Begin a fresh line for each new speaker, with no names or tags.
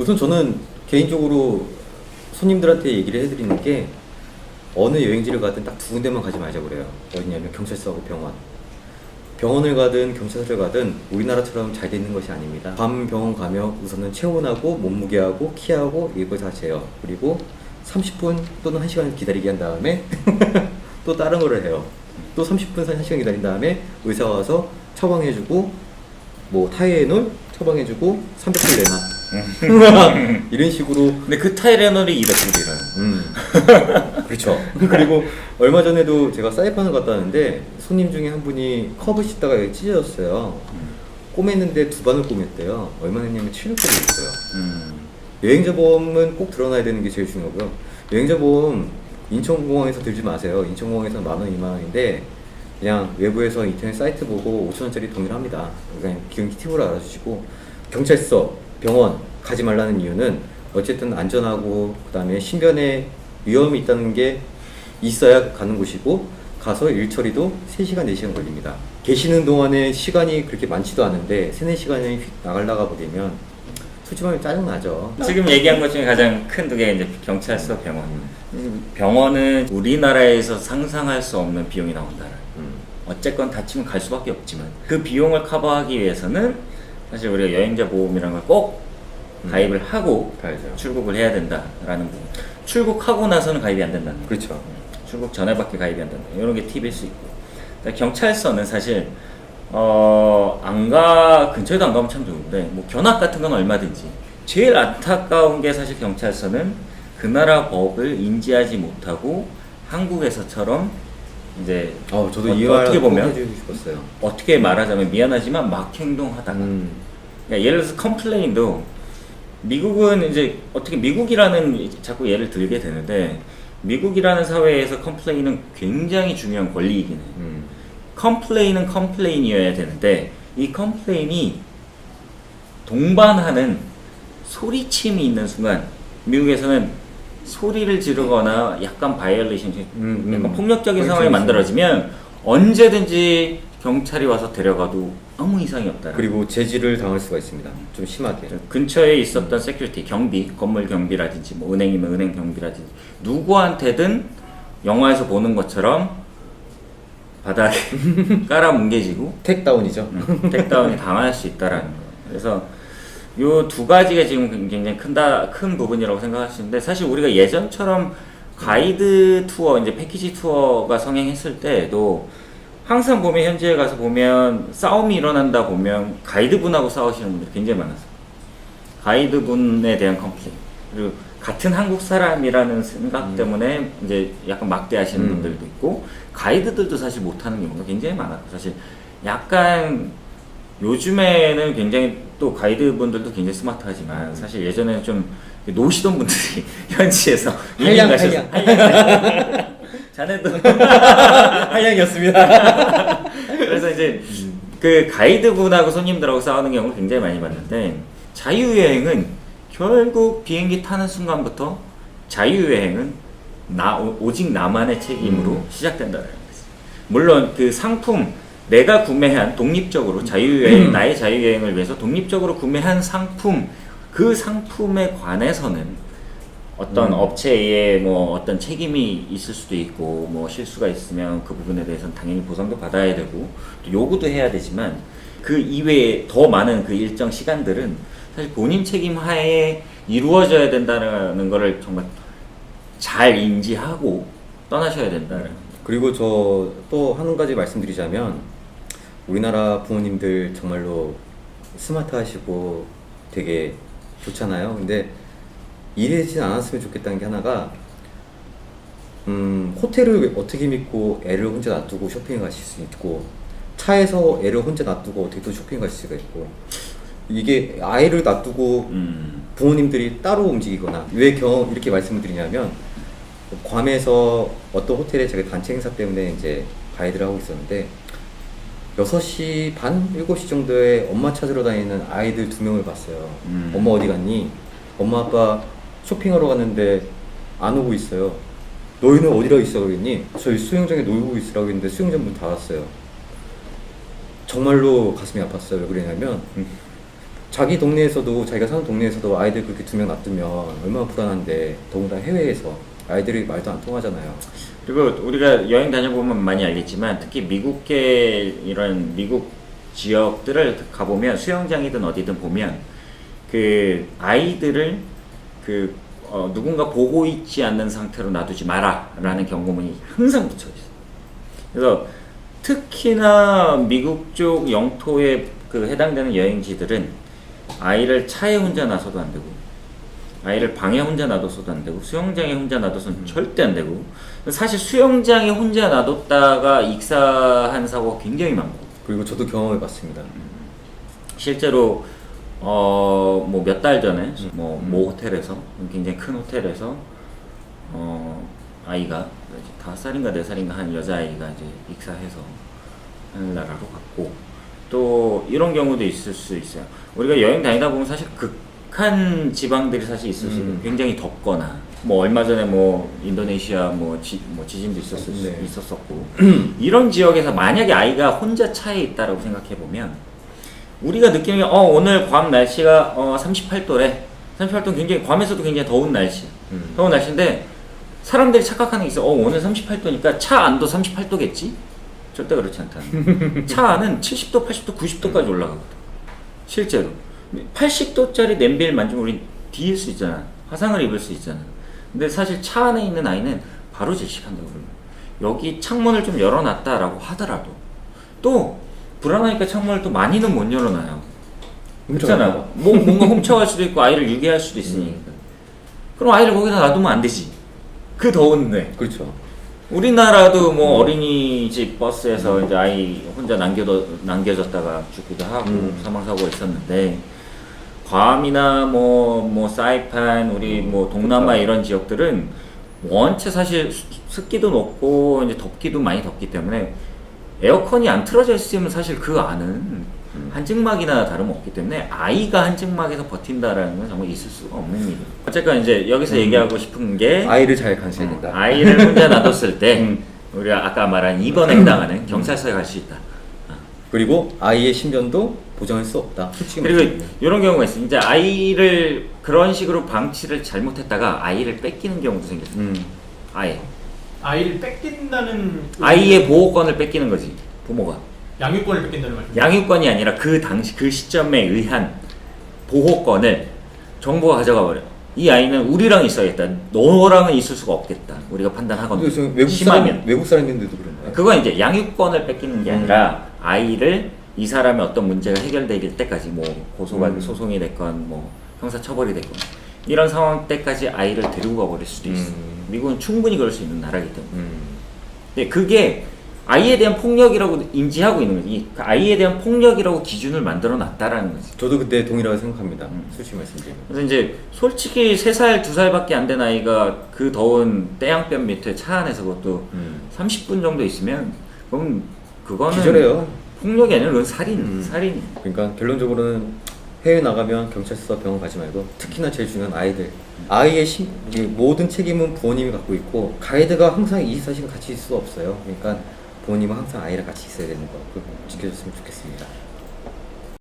우선 저는 개인적으로 손님들한테 얘기를 해드리는 게 어느 여행지를 가든 딱 두 군데만 가지 말자고 그래요. 어디냐면 경찰서하고 병원. 병원을 가든 경찰서를 가든 우리나라처럼 잘 돼 있는 것이 아닙니다. 밤 병원 가면 우선은 체온하고 몸무게하고 키하고 이걸 다 재요. 그리고 30분 또는 1시간 기다리게 한 다음에 또 다른 거를 해요. 또 30분, 1시간 기다린 다음에 의사가 와서 처방해주고 뭐 타이레놀 처방해주고 300불 내놔 이런 식으로.
근데 그 타이레놀이 200불이라요.
그렇죠. 그리고 얼마 전에도 제가 사이판을 갔다 왔는데 손님 중에 한 분이 컵을 씻다가 여기 찢어졌어요. 꼬맸는데 2반을 꼬맸대요. 얼마 냈냐면 700불이었어요. 여행자 보험은 꼭 들어놔야 되는 게 제일 중요하고요. 여행자 보험 인천공항에서 들지 마세요. 인천공항에서는 10,000원, 20,000원인데 그냥 외부에서 인터넷 사이트 보고 5,000원짜리 동일합니다. 그냥 기본 팁으로 알아주시고, 경찰서, 병원 가지 말라는 이유는 어쨌든 안전하고 그 다음에 신변에 위험이 있다는 게 있어야 가는 곳이고, 가서 일 처리도 3시간, 4시간 걸립니다. 계시는 동안에 시간이 그렇게 많지도 않은데 3, 4시간이 휙 나가려가 버리면 솔직히 말하면 짜증나죠.
지금 얘기한 것 중에 가장 큰 두 개 이제 경찰서, 병원. 병원은 우리나라에서 상상할 수 없는 비용이 나온다. 어쨌건 다치면 갈 수밖에 없지만 그 비용을 커버하기 위해서는 사실 우리가 여행자 보험이라는 걸 꼭 가입을 하고
가야죠.
출국을 해야 된다라는 부분. 출국하고 나서는 가입이 안 된다는 거.
그렇죠.
출국 전에밖에 가입이 안 된다. 이런 게 팁일 수 있고. 그러니까 경찰서는 사실 근처에도 안 가면 참 좋은데 뭐 견학 같은 건 얼마든지. 제일 안타까운 게 사실 경찰서는 그 나라 법을 인지하지 못하고 한국에서처럼 이제
저도 이 말
어떻게 보면
해주고 싶었어요.
어떻게 말하자면 미안하지만 막 행동하다가 그러니까 예를 들어서 컴플레인도 미국은 이제 어떻게 미국이라는 자꾸 예를 들게 되는데 미국이라는 사회에서 컴플레인은 굉장히 중요한 권리이긴 해요. 컴플레인은 컴플레인이어야 되는데 이 컴플레인이 동반하는 소리침이 있는 순간 미국에서는 소리를 지르거나 약간 바이올레이션, 약간 폭력적인 상황이 만들어지면 언제든지 경찰이 와서 데려가도 아무 이상이 없다.
그리고 제지를 당할 수가 있습니다. 좀 심하게.
근처에 있었던 세큐리티, 경비, 건물 경비라든지 뭐 은행이면 은행 경비라든지 누구한테든 영화에서 보는 것처럼 바닥에 깔아 뭉개지고
택다운이죠.
택다운이 당할 수 있다라는 거. 그래서 요 두 가지가 지금 굉장히 큰 부분이라고 생각하시는데 사실 우리가 예전처럼 가이드 투어, 이제 패키지 투어가 성행했을 때도 항상 보면 현지에 가서 보면 싸움이 일어난다 보면 가이드분하고 싸우시는 분들이 굉장히 많았어요. 가이드분에 대한 컴플레인, 그리고 같은 한국 사람이라는 생각 때문에 이제 약간 막대하시는 분들도 있고 가이드들도 사실 못하는 경우가 굉장히 많았고 사실 약간 요즘에는 굉장히 또 가이드분들도 굉장히 스마트하지만 사실 예전에는 좀 노시던 분들이 현지에서 이민 가셔서 자네도
한량이었습니다.
그래서 이제 그 가이드분하고 손님들하고 싸우는 경우를 굉장히 많이 봤는데 자유여행은 결국 비행기 타는 순간부터 자유여행은 오직 나만의 책임으로 시작된다는 거죠. 물론 그 상품 내가 구매한 독립적으로 자유여행, 나의 자유여행을 위해서 독립적으로 구매한 상품, 그 상품에 관해서는 어떤 업체에 뭐 어떤 책임이 있을 수도 있고 뭐 실수가 있으면 그 부분에 대해서는 당연히 보상도 받아야 되고 또 요구도 해야 되지만 그 이외에 더 많은 그 일정 시간들은 사실 본인 책임 하에 이루어져야 된다는 거를 정말 잘 인지하고 떠나셔야 된다는.
그리고 저 또 한 가지 말씀드리자면 우리나라 부모님들 정말로 스마트하시고 되게 좋잖아요. 근데 이러진 않았으면 좋겠다는 게 하나가 호텔을 어떻게 믿고 애를 혼자 놔두고 쇼핑 가실 수 있고 차에서 애를 혼자 놔두고 어떻게 또 쇼핑 가실 수가 있고 이게 아이를 놔두고 부모님들이 따로 움직이거나 왜 이렇게 말씀을 드리냐면 괌에서 어떤 호텔에 제가 단체 행사 때문에 이제 가이드를 하고 있었는데 6시 반, 7시 정도에 엄마 찾으러 다니는 아이들 2명을 봤어요. 엄마 어디 갔니? 엄마 아빠 쇼핑하러 갔는데 안 오고 있어요. 너희는 어디라 있어 그랬니? 저희 수영장에 놀고 있으라고 했는데 수영장 문 닫았어요. 정말로 가슴이 아팠어요. 왜 그러냐면 자기 동네에서도 자기가 사는 동네에서도 아이들 그렇게 2명 놔두면 얼마나 불안한데 더군다나 해외에서 아이들이 말도 안 통하잖아요.
그리고 우리가 여행 다녀보면 많이 알겠지만 특히 미국계 이런 미국 지역들을 가보면 수영장이든 어디든 보면 그 아이들을 누군가 보고 있지 않는 상태로 놔두지 마라라는 경고문이 항상 붙여 있어요. 그래서 특히나 미국 쪽 영토에 해당되는 여행지들은 아이를 차에 혼자 놔서도 안 되고, 아이를 방에 혼자 놔둬서도 안 되고, 수영장에 혼자 놔둬서는 절대 안 되고, 사실 수영장에 혼자 놔뒀다가 익사한 사고가 굉장히 많고,
그리고 저도 경험해봤습니다.
실제로 뭐 몇 달 전에 모 호텔에서, 굉장히 큰 호텔에서 아이가 5살인가 4살인가 한 여자아이가 이제 익사해서 하늘나라로 갔고, 또 이런 경우도 있을 수 있어요. 우리가 여행 다니다 보면 사실 극한 지방들이 사실 있을 수 있어요. 굉장히 덥거나, 뭐 얼마 전에 뭐 인도네시아 지진도 있었었고 이런 지역에서 만약에 아이가 혼자 차에 있다라고 생각해 보면 우리가 느끼는 게 오늘 괌 날씨가 38도래. 38도는 굉장히 괌에서도 굉장히 더운 날씨. 더운 날씨인데 사람들이 착각하는 게 있어. 오늘 38도니까 차 안도 38도겠지? 절대 그렇지 않다는. 차 안은 70도, 80도, 90도까지 올라가거든. 실제로 80도짜리 냄비를 만지면 우린 뒤일 수 있잖아. 화상을 입을 수 있잖아. 근데 사실 차 안에 있는 아이는 바로 질식한다고 그러면 여기 창문을 좀 열어놨다라고 하더라도 또 불안하니까 창문을 또 많이는 못 열어놔요. 그렇잖아. 뭔가 훔쳐갈 수도 있고 아이를 유괴할 수도 있으니까. 그럼 아이를 거기다 놔두면 안 되지. 그 더운데.
그렇죠.
우리나라도 뭐 어린이집 버스에서 이제 아이 혼자 남겨졌다가 죽기도 하고 사망사고가 있었는데, 괌이나 뭐 사이판, 우리 뭐 동남아
그렇죠.
이런 지역들은 원체 사실 습기도 높고 이제 덥기도 많이 덥기 때문에 에어컨이 안 틀어져 있으면 사실 그 안은 한증막이나 다름없기 때문에 아이가 한증막에서 버틴다라는 건 정말 있을 수가 없는 일이에요. 어쨌건 이제 여기서 얘기하고 싶은 게
아이를 잘 관찰해야 된다.
아이를 혼자 놔뒀을 때 우리가 아까 말한 2번에 해당하는 경찰서에 갈 수 있다.
그리고 아이의 신변도 보장할 수 없다. 솔직히
그리고
말씀드리면.
이런 경우가 있어요. 이제 아이를 그런 식으로 방치를 잘못했다가 아이를 뺏기는 경우도 생겼어요.
아이를 뺏긴다는
아이의 보호권을 뺏기는 거지, 부모가.
양육권을 뺏긴다는 말씀.
양육권이 아니라 그 당시 그 시점에 의한 보호권을 정부가 가져가 버려. 이 아이는 우리랑 있어야겠다. 너랑은 있을 수가 없겠다. 우리가 판단하거든요.
근데 지금 외국 사람인데도 그런가요?
그건 이제 양육권을 뺏기는 게 아니라 아이를 이 사람의 어떤 문제가 해결될 때까지 뭐 소송이 됐건 뭐 형사처벌이 됐건 이런 상황 때까지 아이를 데리고 가버릴 수도 있어. 미국은 충분히 그럴 수 있는 나라이기 때문에. 근데 그게 아이에 대한 폭력이라고 인지하고 있는 거지. 그 아이에 대한 폭력이라고 기준을 만들어 놨다라는 거지.
저도 그때 동일하게 생각합니다. 솔직히 말씀드리면.
그래서 이제 솔직히 3살, 2살밖에 안 된 아이가 그 더운 태양볕 밑에 차 안에서 그것도 30분 정도 있으면 그럼 그거는
기절해요.
폭력이 아니라 그건 살인.
그러니까 결론적으로는 해외 나가면 경찰서, 병원 가지 말고 특히나 제일 중요한 아이들. 아이의 모든 책임은 부모님이 갖고 있고 가이드가 항상 24시간 같이 있을 수 없어요. 그러니까 부모님은 항상 아이랑 같이 있어야 되는 거. 그거 지켜줬으면 좋겠습니다.